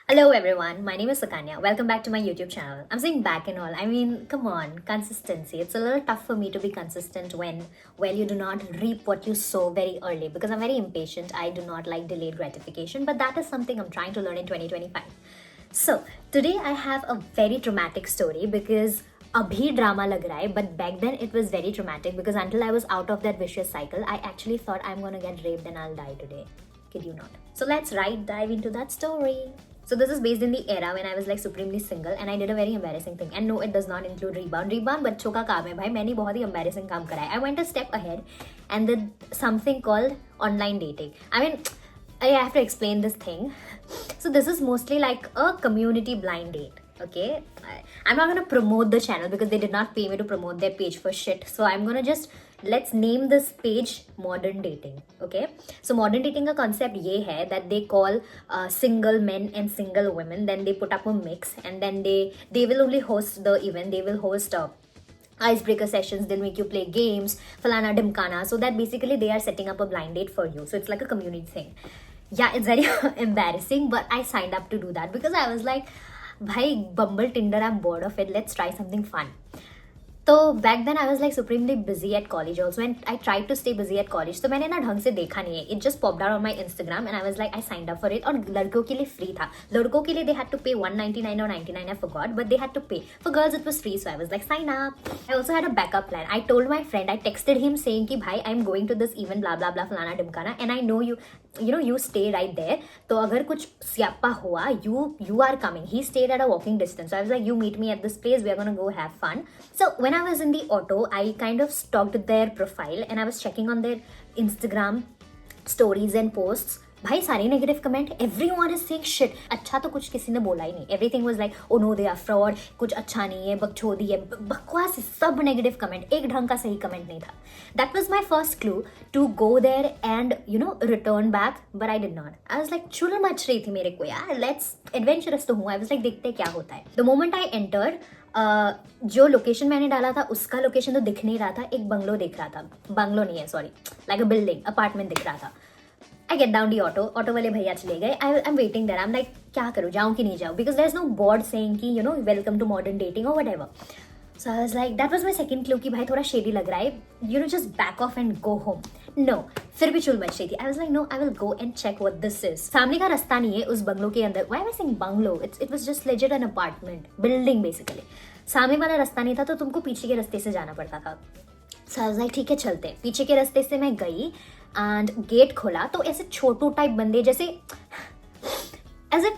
Hello everyone, my name is Sukanya. Welcome back to my YouTube channel. I'm saying back and all. I mean, come on, consistency. It's a little tough for me to be consistent when, well, you do not reap what you sow very early because I'm very impatient. I do not like delayed gratification, but that is something I'm trying to learn in 2025. So, today I have a very dramatic story because abhi drama lag raha hai, but back then it was very traumatic because until I was out of that vicious cycle, I actually thought I'm gonna get raped and I'll die today. Kid you not. So let's dive into that story. So this is based in the era when I was like supremely single and I did a very embarrassing thing. And no, it does not include rebound. Rebound बच्चों का काम है भाई. मैंने बहुत ही embarrassing काम करा है. I went a step ahead and did something called online dating. I mean, I have to explain this thing. So this is mostly like a community blind date. Okay, I'm not gonna promote the channel because they did not pay me to promote their page for shit. So I'm gonna just let's name this page modern dating. Okay, so modern dating का concept ये है that they call single men and single women, then they put up a mix and then they will only host the event. They will host icebreaker sessions, they'll make you play games, falana dimkana, so that basically they are setting up a blind date for you. So it's like a community thing. Yeah, it's very embarrassing, but I signed up to do that because I was like, bhai, Bumble, Tinder, I'm bored of it, let's try something fun. तो back then I was like supremely busy at college also and I try to stay busy at college. तो मैंने ना ढंग से देखा नहीं है. It just popped out on my Instagram and I was like I signed up for it. और लड़कों के लिए फ्री था. लड़कों के लिए दे हैड टू पे 199 और 99 I forgot, but they had to pay. For girls it was free, so I was like sign up. I also had a backup plan. I told my friend, I texted him saying कि भाई I am going to this event blah blah blah फलाना ढिमकाना and I know you stay right there. तो अगर कुछ स्यापा हुआ, you are coming. He stayed at a walking distance. So I was like, you meet me at this place. We are gonna go have fun. So when I was in the auto, I kind of stalked their profile and I was checking on their Instagram stories and posts. भाई सारे negative comment. Everyone is saying shit. अच्छा तो कुछ किसी ने बोला ही नहीं. Everything was like oh no they are fraud, कुछ अच्छा नहीं है, बकचोदी है, बकवास. सब नेगेटिव कमेंट. एक ढंग का सही कमेंट नहीं था. That was my first clue to go there and return back, but I did not. I was like चुल मच रही थी मेरे को यार. लेट्स एडवेंचरस तो हूँ. आई वाज लाइक देखते क्या होता है. द मोमेंट आई एंटर, जो लोकेशन मैंने डाला था उसका लोकेशन तो दिख नहीं रहा था. एक बंगलो दिख रहा था. बंगलो नहीं है, sorry, like a building, apartment दिख रहा था. I get down the auto वाले भैया चले गए. I am waiting there. I am like क्या करूँ, जाऊँ कि नहीं जाऊँ, because there is no board saying कि वेलकम टू मॉडर्न डेटिंग और whatever. So I was like, that was my second clue कि भाई थोड़ा शेडी लग रहा है, just back off and go home. No, फिर भी चुल मच रही थी. I was like no, I will go and check what this is. सामने का रास्ता नहीं है उस बंगलो के अंदर. Why am I saying bungalow? It was just legit an apartment building basically. सामने वाला रास्ता नहीं था तो तुमको पीछे के रास्ते से जाना पड़ता था. सो आई वाज लाइक ठीक है चलते. पीछे के रास्ते से मैं गई एंड गेट खोला तो ऐसे छोटू टाइप बंदे, जैसे ऐसे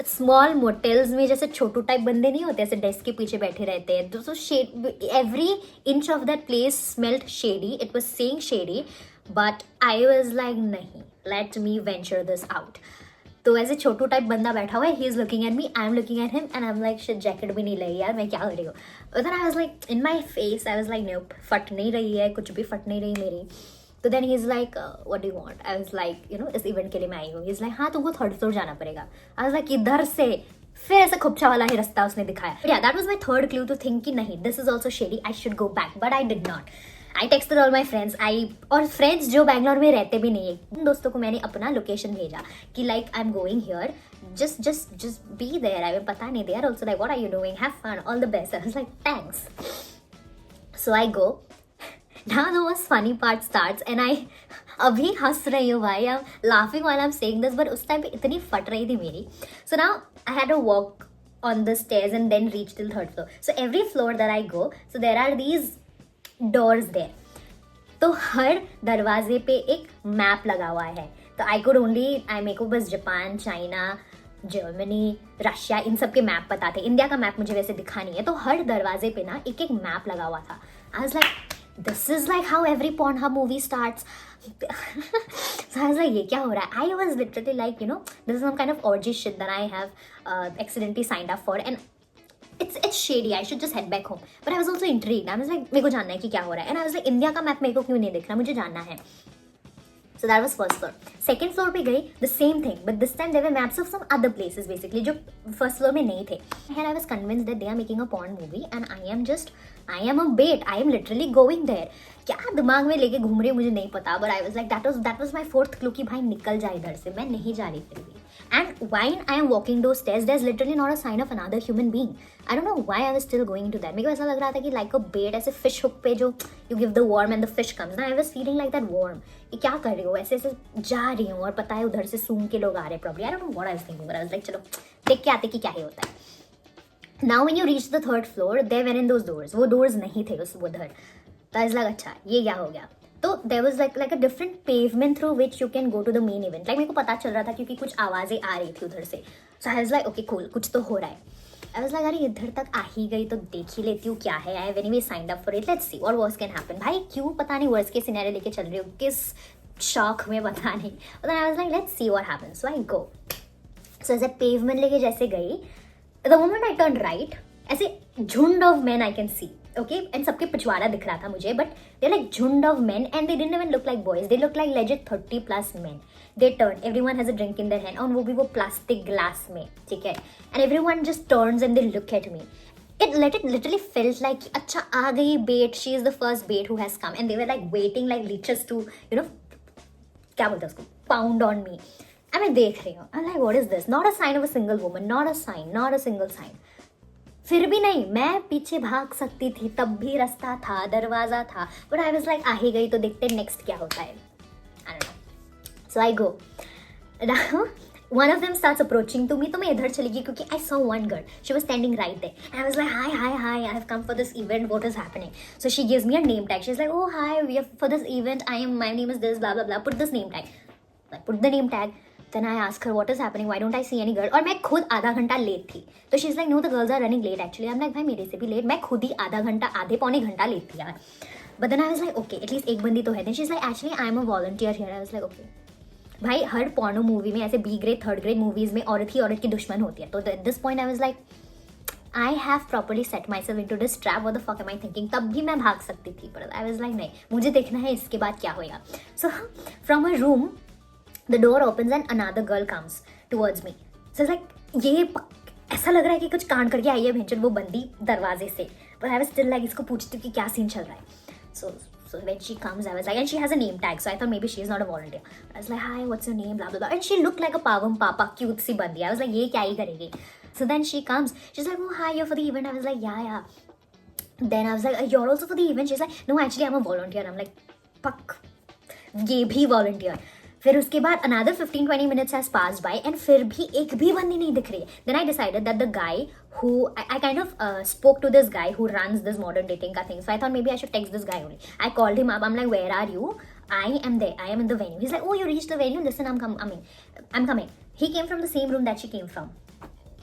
स्मॉल मोटेल्स में जैसे छोटू टाइप बंदे नहीं होते, ऐसे डेस्क के पीछे बैठे रहते हैं. तो shade, every inch of that place smelled shady. It was saying shady, but I was like नहीं, let me venture this out. तो ऐसे छोटू टाइप बंदा बैठा हुआ है. He is looking at me, I am looking at him and I am like shit, jacket भी नहीं लगी यार, मैं क्या कर रही हूँ. Then I was like in my face, I was like no, फट नहीं रही है, कुछ भी फट नहीं रही मेरी. तो then he is like what do you want. I was like इस इवेंट के लिए मैं आई हूँ. ही इज लाइक हाँ तुमको थर्ड फ्लोर जाना पड़ेगा. आई वाज लाइक इधर से. फिर ऐसा खुपचा वाला ही रास्ता उसने दिखाया. या that was my third clue to think कि नहीं, this is also shady, I should go back, but I did not. I texted all my friends. और फ्रेंड्स जो बैंगलोर में रहते भी नहीं है, उन दोस्तों को मैंने अपना लोकेशन भेजा कि like I am going here, just be there. I पता नहीं, they are also like what are you doing, have fun, all the best. I was like thanks. So I go. Now the most funny part starts and I अभी हंस रही हूँ भाई. I'm laughing while I'm saying this, but उस time पे इतनी फट रही थी मेरी. So now I had to walk on the stairs and then reach till third floor. So every floor that I go, so there are these doors there. तो हर दरवाजे पे एक मैप लगा हुआ है. तो आई कुड ओनली, मेरे को बस जापान, चाइना, जर्मनी, रशिया, इन सब के मैप पता थे. इंडिया का मैप मुझे वैसे दिखा नहीं है. तो हर दरवाजे पे ना एक एक मैप लगा हुआ था. आई was like this is like how every Pornhub movie starts. So I was like, ये क्या हो रहा है? I was literally like, this is some kind of orgy shit that I have accidentally signed up for, and it's shady. I should just head back home. But I was also intrigued. I was like, मेरे को जानना है कि क्या हो रहा है. And I was like, India का मैप मेरे को क्यों नहीं दिख रहा? मुझे जानना है. So that was first floor. Second floor पे गई, the same thing, but this time there were maps of some other places basically जो first floor में नहीं थे. And I was convinced that they are making a porn movie and I am a bait. I am literally going there. क्या दिमाग में लेके घूम रही है मुझे नहीं पता, but I was like that was my fourth clue कि भाई निकल जा इधर से, मैं नहीं जा रही फिर भी. And while I am walking those stairs there is literally not a sign of another human being. I don't know why I was still going to that. मेरे को ऐसा लग रहा था कि लाइक अ बेट, ऐसे फिश हुक पे जो you give the worm and the fish comes ना, I was feeling like that worm. ये क्या कर रही हो, ऐसे ऐसे जा रही हूँ और पता है उधर से सूंघ के लोग आ रहे हैं probably. I don't know what I was thinking, but I was like चलो देख के आते कि क्या ही होता है. Now when you reach the third floor, there were in those doors. वो doors नहीं थे उस उधर. तो I was like अच्छा ये क्या हो गया. तो there was like a different pavement through which you can go to the main event. Like मेरे को पता चल रहा था क्योंकि कुछ आवाज़ें आ रही थी उधर से. So I was like okay cool, कुछ तो हो रहा है. I was like अरे इधर तक आ ही गई तो देख ही लेती हूँ क्या है. I have anyway signed up for it. Let's see what worst can happen. भाई क्यों पता नहीं worst case scenario लेके चल रही हूँ, किस शौक में पता नहीं. But then I was like let's see what happens. So I go. So ऐसे pavement लेके जैसे गई, the moment I turned right, ऐसे झुंड of men I can see, okay, and सबके पिछवाड़ा दिख रहा था मुझे, but they're like झुंड of men and they didn't even look like boys, they look like legit 30+ men. They turn, everyone has a drink in their hand, और वो भी वो प्लास्टिक ग्लास में, ठीक है, and everyone just turns and they look at me. It literally felt like अच्छा आ गई bait, she is the first bait who has come, and they were like waiting like leeches to, you know, क्या बोलते हैं उसको, pound on me. मैं देख रही हूँ, I'm like what is this? Not a sign of a single woman, not a sign, not a single sign. फिर भी नहीं, मैं पीछे भाग सकती थी, तब भी रास्ता था, दरवाजा था, बट आई वाज लाइक आ ही गई तो देखते नेक्स्ट क्या होता है. आई don't no. So I go. One of them starts approaching to me, तो मैं इधर चली गई क्योंकि I saw one girl. She was standing right there. And I was like, hi, I have come for this event. What is happening? So she gives me a name tag. She's like, oh hi, we are for this event. My name is this, blah blah blah. Put this name tag. I put the name tag. Then I ask her what is happening, why don't I see any girl. और मैं खुद आधा घंटा late थी, तो she is like no the girls are running late actually. I am like भाई मेरे से भी लेट, मैं खुद ही आधा घंटा, आधे पौने घंटा लेट थी यार. But then I was like okay at least एक बंदी तो है. Then she is like actually I am a volunteer here. I was like okay. भाई हर पॉर्नो मूवी में ऐसे B grade third grade movies में औरत ही औरत की दुश्मन होती है. तो at this point I was like I have properly set myself into this trap, what the fuck am I thinking. तब भी मैं भाग सकती थी, पर आई वाज लाइक नहीं, मुझे देखना है इसके बाद क्या होगा. So from a room the door opens and another girl comes towards me. So it's like ये ऐसा लग रहा है कि कुछ कांड करके आई है भेंचन वो बंदी दरवाजे से. But I was still like इसको पूछती हूँ कि क्या सीन चल रहा है. So when she comes, I was like, and she has a name tag, so I thought maybe she is not a volunteer. I was like, hi, what's your name, blah blah blah, and she looked like a pavum papa, cute सी बंदी. I was like, ये क्या ही करेगी. So then she comes, she's like, oh hi, you're for the event. I was like, yeah. Then I was like, you're also for the event. She's like, no, actually I'm a volunteer. I'm like, fuck, ये भी volunteer. फिर उसके बाद another 15-20 minutes has passed by and फिर भी एक भी बंदी नहीं दिख रही है. Then I decided that the guy who I kind of spoke to this guy who runs this modern dating का thing. So I thought maybe I should text this guy only. I called him up. I'm like, where are you? I am there. I am in the venue. He's like, oh, you reached the venue. Listen, I'm coming. He came from the same room that she came from.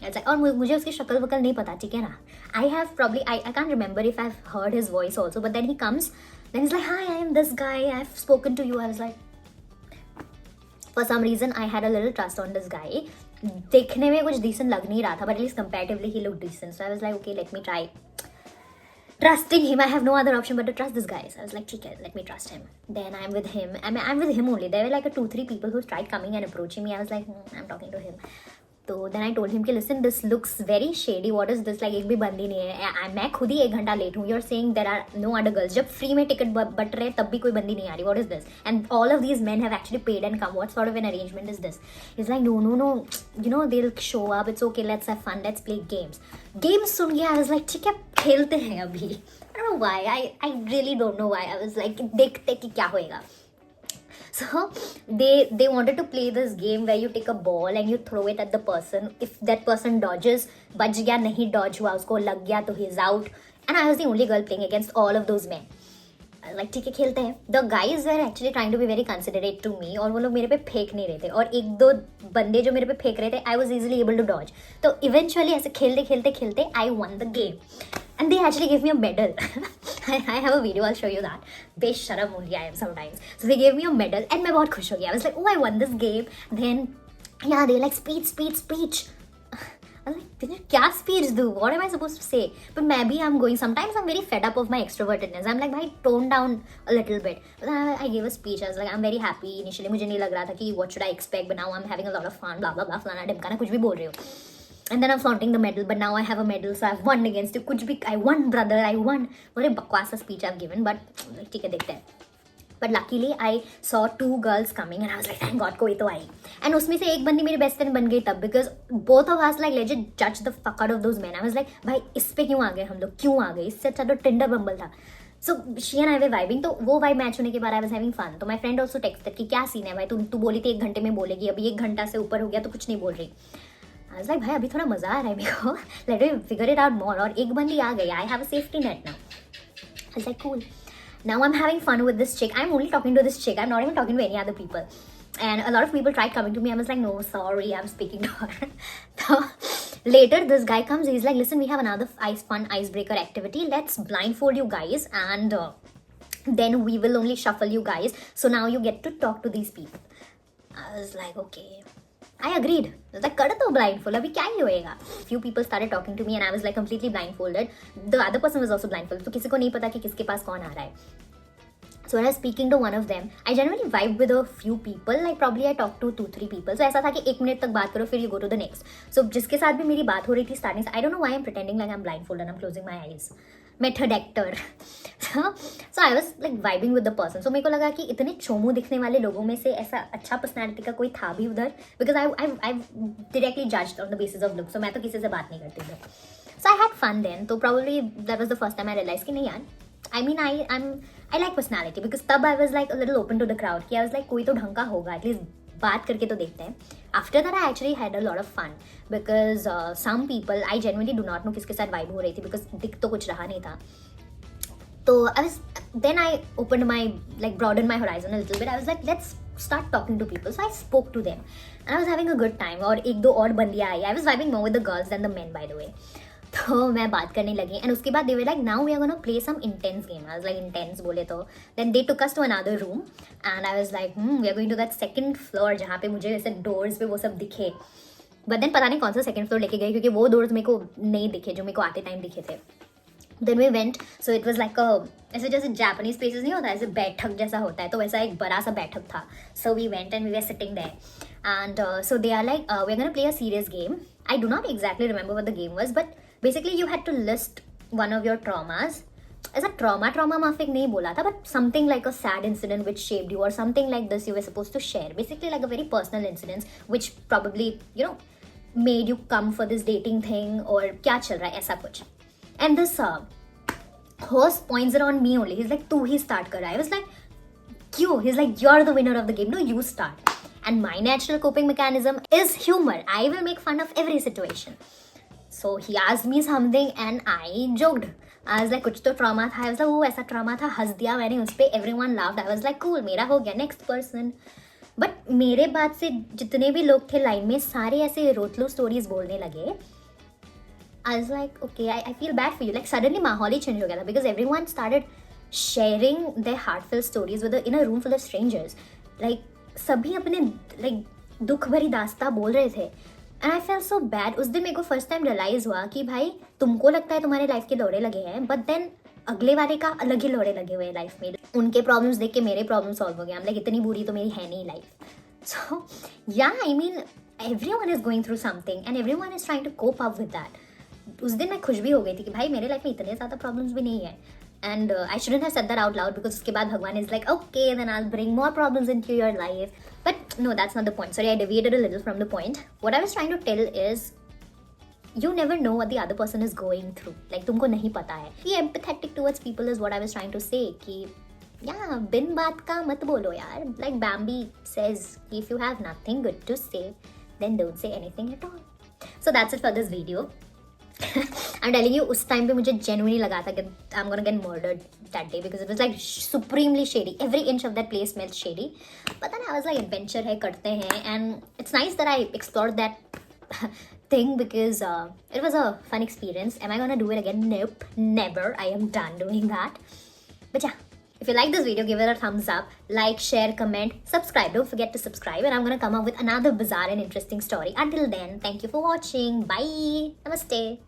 It's like, और मुझे उसकी शक्ल वकल नहीं पता, ठीक है ना. I have probably I can't remember if I've heard his voice also. But then he comes. Then he's like, hi, I am this guy. I've spoken to you. I was like, for some reason I had a little trust on this guy. देखने में कुछ decent लग नहीं रहा था, but at least comparatively he looked decent. So I was like, okay, let me try trusting him. I have no other option but to trust this guy. So I was like, okay, let me trust him. Then I'm with him. I'm with him only. There were like 2-3 people who tried coming and approaching me. I was like, I'm talking to him. तो then I told him कि listen, this looks very shady. What is this? Like एक भी बंदी नहीं है. मैं खुद ही 1 घंटा लेट हूँ. You're saying there are no other girls. जब फ्री में टिकट बट रहे तब भी कोई बंदी नहीं आ रही. What is this? And all of these men have actually paid and come. What sort of an arrangement is this? He's like, no. You know, they'll show up. It's okay. Let's have fun. Let's play games. Games सुन के I was like, ठीक है, खेलते हैं अभी. I don't know why. I really don't know why. I was like, देखते कि क्या होएगा. So they wanted to play this game where you take a ball and you throw it at the person. If that person dodges, बच गया, नहीं dodge हुआ, उसको लग गया तो he's out. And I was the only girl playing against all of those men. I was like, ठीक है खेलते हैं. The guys were actually trying to be very considerate to me और वो लोग मेरे पे फेंक नहीं रहे थे. और 1-2 बंदे जो मेरे पे फेंक रहे थे, I was easily able to dodge. तो eventually ऐसे खेलते I won the game. And they actually gave me a medal. I have a video, I'll show you that. बेशरम only I am sometimes. So they gave me a medal and मैं बहुत खुश हो गया. I was like, oh, I won this game. Then, yeah, they like speech. I was like, क्या speech do? What am I supposed to say? But maybe I'm going, sometimes I'm very fed up of my extrovertedness. I'm like, भाई, tone down a little bit. But I gave a speech. I was like, I'm very happy. Initially मुझे नहीं लग रहा था कि what should I expect, but now I'm having a lot of fun, blah, blah, blah, फलाना ढिमकाना कुछ भी बोल रही हूँ. and then I'm flaunting the medal, but now I have a medal, so I've won against you. कुछ भी I won, brother, I won. बड़े बकवास सा speech I've given, but ठीक है देखते हैं. But luckily I saw 2 girls coming and I was like, thank God कोई तो आई. And उसमें से एक बंदी मेरी बेस्ट फ्रेंड बन गई तब, because both of us like legit judged the fuck out of those men. I was like, भाई इस पे क्यों आ गए हम लोग, क्यों आ गए, इससे अच्छा तो टिंडर बम्बल था. So she and I way vibing, तो वो वाइब मैच होने के बाद आई वाज हैविंग फन. तो माय फ्रेंड ऑल्सो टेक्स्टेड कि क्या सीन है भाई, तू बोली थी 1 घंटे में बोलेगी, अभी 1 घंटा से ऊपर हो गया तो कुछ नहीं बोल रही. आई वाज लाइक भाई अभी थोड़ा मजा आ रहा है मेरे को, let me figure it out more. और एक बंदी आ गई, I have a safety net now. I was like cool. Now I'm having fun with this chick. I'm only talking to this chick. I'm not even talking to any other people. And a lot of people tried coming to me. I was like, no, sorry, I'm speaking to her. So later, this guy comes. He's like, listen, we have another fun icebreaker activity. Let's blindfold you guys, and then we will only shuffle you guys. So now you get to talk to these people. I was like, okay. I agreed. I was like, कर दो blindfold, अभी क्या ही होएगा. Few people started talking to me and I was like completely blindfolded. The other person was also blindfolded. तो किसी को नहीं पता कि किसके पास कौन आ रहा है. So when I was speaking to one of them, I generally vibe with a few people. Like probably I talked to 2-3 people. So ऐसा था कि 1 मिनट तक बात करो, फिर you go to the next. So जिसके साथ भी मेरी बात हो रही थी starting से, I don't know why I'm pretending like I'm blindfolded and I'm closing my eyes. Method actor. So I was like vibing with the person. So मेरे को लगा कि इतने चोमू दिखने वाले लोगों में से ऐसा अच्छा पर्सनालिटी का कोई था भी उधर, because I directly judged on the basis of look. So मैं तो किसी से बात नहीं करती थी. So I had fun then. तो probably that was the first time I realized कि नहीं यार, I mean I like personality, because तब I was like a little open to the crowd कि I was like कोई तो ढंग का होगा, at least बात करके तो देखते हैं. After that I actually had a lot of fun, because some people I genuinely do not know किसके साथ vibe हो रही थी, because दिख तो कुछ रहा नहीं था. So then I opened my, like broadened my horizon a little bit. I was like, let's start talking to people. So I spoke to them and I was having a good time. और 1-2 और बंदियाँ आई. I was vibing more with the girls than the men, by the way. तो मैं बात करने लगी and उसके बाद they were like, now we are gonna play some intense game. I was like, intense बोले तो. Then they took us to another room and I was like, we are going to that second floor जहाँ पे मुझे ऐसे doors पे वो सब दिखे. But then पता नहीं कौन सा second floor लेके गए, क्योंकि वो doors मेरे को नहीं दिखे जो मेरे को आते टाइम दिखे थे. Then we went, so it was like a, ऐसे जैसे Japanese places नहीं होता, ऐसे बैठक जैसा होता है, तो वैसा एक बड़ा सा बैठक था. So we went and we were sitting there, and so they are like, we're gonna play a serious game. I do not exactly remember what the game was, but basically you had to list one of your traumas. ऐसा trauma माफिक नहीं बोला था, but something like a sad incident which shaped you or something like this you were supposed to share. Basically like a very personal incident which probably, you know, made you come for this dating thing or क्या चल रहा है ऐसा कुछ. And this host points it on me only. He's like, तू ही start कर रहा है. I was like, क्यों? He's like, you're the winner of the game. No, you start. And my natural coping mechanism is humor. I will make fun of every situation. So he asked me something and I joked. I was like, कुछ तो trauma था. I was like, वो ऐसा trauma था, हंस दिया मैंने उस पे. Everyone laughed. I was like, cool, मेरा हो गया. Next person. But मेरे बाद से जितने भी लोग थे लाइन में, सारे ऐसे रोतलो स्टोरीज बोलने लगे. I was like, okay, I feel bad for you. Like suddenly माहौल ही change हो गया था, because everyone started sharing their heartfelt stories in a room full of strangers. Like सभी अपने like दुख भरी दास्तां बोल रहे थे. And I felt so bad. उस दिन मेरे को first time realize हुआ कि भाई तुमको लगता है तुम्हारे लाइफ के लोड़े लगे हैं, but then अगले वाले का अलग ही लोड़े लगे हुए हैं लाइफ में. उनके प्रॉब्लम्स देख के मेरे प्रॉब्लम सॉल्व हो गया. like इतनी बुरी तो मेरी है नहीं life. So yeah, I mean everyone is going through something and everyone is trying to cope up with that. उस दिन मैं खुश भी हो गई थी कि भाई मेरे लाइफ में इतने ज़्यादा प्रॉब्लम्स भी नहीं है. And I shouldn't have said that out loud, because उसके बाद भगवान is like, okay then I will bring more problems into your life. But no, that's not the point. Sorry, I deviated a little from the point. What I was trying to tell is, you never know what the other person is going through. Like तुमको नहीं पता है. Be empathetic towards people is what I was trying to say. कि yeah, बिन बात का मत बोलो यार. Like Bambi says, if you have nothing good to say, then don't say anything at all. So that's it for this video. I'm telling you, उस time पे मुझे genuinely लगा था कि I'm gonna get murdered that day, because it was like supremely shady. Every inch of that place smelled shady. But then I was like, adventure है, करते हैं, and it's nice that I explored that thing, because it was a fun experience. Am I gonna do it again? Nope, never. I am done doing that. But yeah, if you like this video, give it a thumbs up, like, share, comment, subscribe. Don't forget to subscribe, and I'm gonna come up with another bizarre and interesting story. Until then, thank you for watching. Bye. Namaste.